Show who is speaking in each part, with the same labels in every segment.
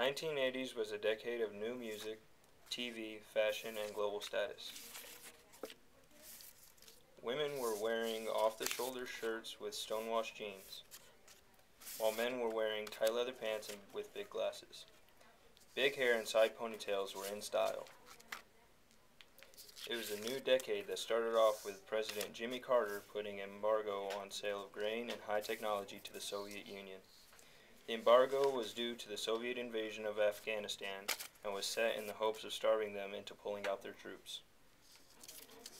Speaker 1: 1980s was a decade of new music, TV, fashion, and global status. Women were wearing off-the-shoulder shirts with stonewashed jeans, while men were wearing tight leather pants and with big glasses. Big hair and side ponytails were in style. It was a new decade that started off with President Jimmy Carter putting an embargo on sale of grain and high technology to the Soviet Union. The embargo was due to the Soviet invasion of Afghanistan and was set in the hopes of starving them into pulling out their troops.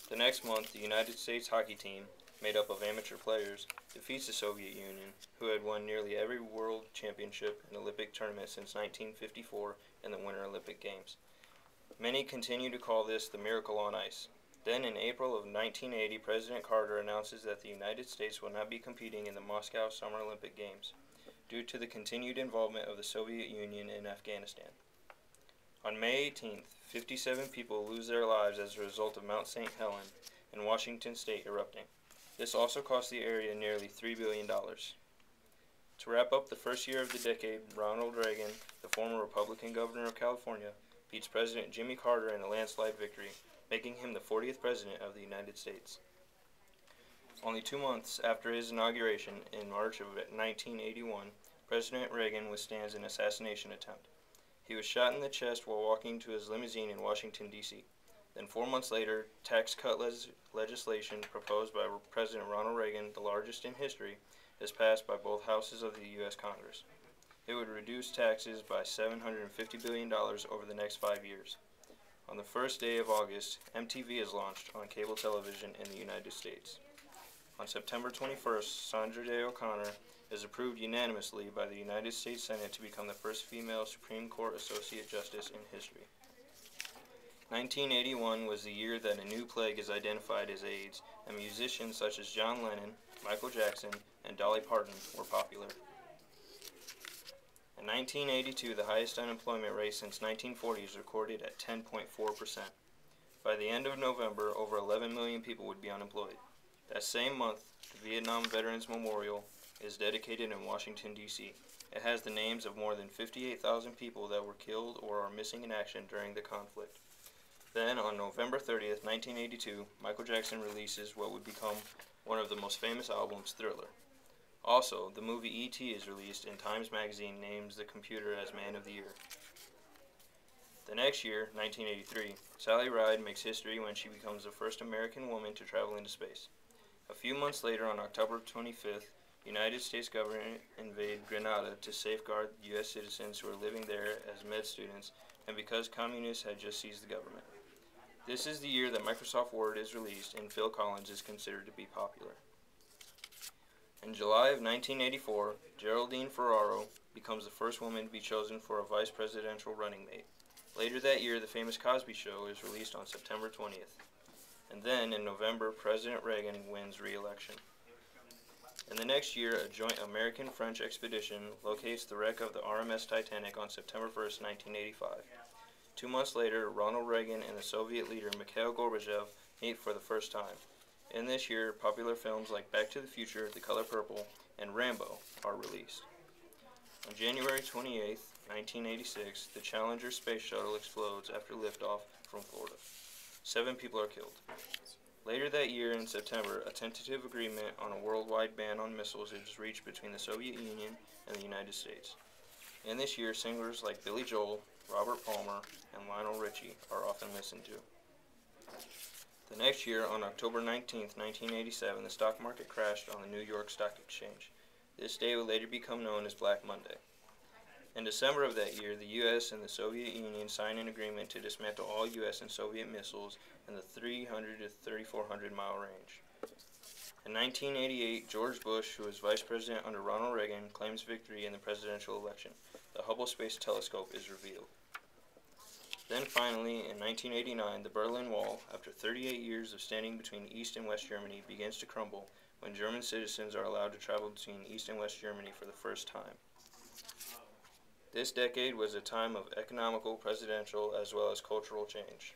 Speaker 1: The next month, the United States hockey team, made up of amateur players, defeats the Soviet Union, who had won nearly every world championship and Olympic tournament since 1954 and the Winter Olympic Games. Many continue to call this the miracle on ice. Then in April of 1980, President Carter announces that the United States will not be competing in the Moscow Summer Olympic Games due to the continued involvement of the Soviet Union in Afghanistan. On May 18th, 57 people lose their lives as a result of Mount St. Helens in Washington state erupting. This also cost the area nearly $3 billion. To wrap up the first year of the decade, Ronald Reagan, the former Republican governor of California, beats President Jimmy Carter in a landslide victory, making him the 40th president of the United States. Only 2 months after his inauguration, in March of 1981, President Reagan withstands an assassination attempt. He was shot in the chest while walking to his limousine in Washington, D.C. Then 4 months later, tax cut legislation proposed by President Ronald Reagan, the largest in history, is passed by both houses of the U.S. Congress. It would reduce taxes by $750 billion over the next 5 years. On the first day of August, MTV is launched on cable television in the United States. On September 21st, Sandra Day O'Connor is approved unanimously by the United States Senate to become the first female Supreme Court Associate Justice in history. 1981 was the year that a new plague is identified as AIDS, and musicians such as John Lennon, Michael Jackson, and Dolly Parton were popular. In 1982, the highest unemployment rate since 1940 is recorded at 10.4%. By the end of November, over 11 million people would be unemployed. That same month, the Vietnam Veterans Memorial is dedicated in Washington, D.C. It has the names of more than 58,000 people that were killed or are missing in action during the conflict. Then, on November 30th, 1982, Michael Jackson releases what would become one of the most famous albums, Thriller. Also, the movie E.T. is released, and Times Magazine names the computer as Man of the Year. The next year, 1983, Sally Ride makes history when she becomes the first American woman to travel into space. A few months later, on October 25th, the United States government invaded Grenada to safeguard U.S. citizens who were living there as med students, and because communists had just seized the government. This is the year that Microsoft Word is released, and Phil Collins is considered to be popular. In July of 1984, Geraldine Ferraro becomes the first woman to be chosen for a vice presidential running mate. Later that year, the famous Cosby Show is released on September 20th. And then, in November, President Reagan wins re-election. In the next year, a joint American-French expedition locates the wreck of the RMS Titanic on September 1st, 1985. 2 months later, Ronald Reagan and the Soviet leader Mikhail Gorbachev meet for the first time. In this year, popular films like Back to the Future, The Color Purple, and Rambo are released. On January 28, 1986, the Challenger space shuttle explodes after liftoff from Florida. 7 people are killed. Later that year, in September, a tentative agreement on a worldwide ban on missiles is reached between the Soviet Union and the United States. In this year, singers like Billy Joel, Robert Palmer, and Lionel Richie are often listened to. The next year, on October 19, 1987, the stock market crashed on the New York Stock Exchange. This day would later become known as Black Monday. In December of that year, the U.S. and the Soviet Union signed an agreement to dismantle all U.S. and Soviet missiles in the 300 to 3,400 mile range. In 1988, George Bush, who was vice president under Ronald Reagan, claims victory in the presidential election. The Hubble Space Telescope is revealed. Then finally, in 1989, the Berlin Wall, after 38 years of standing between East and West Germany, begins to crumble when German citizens are allowed to travel between East and West Germany for the first time. This decade was a time of economical, presidential, as well as cultural change.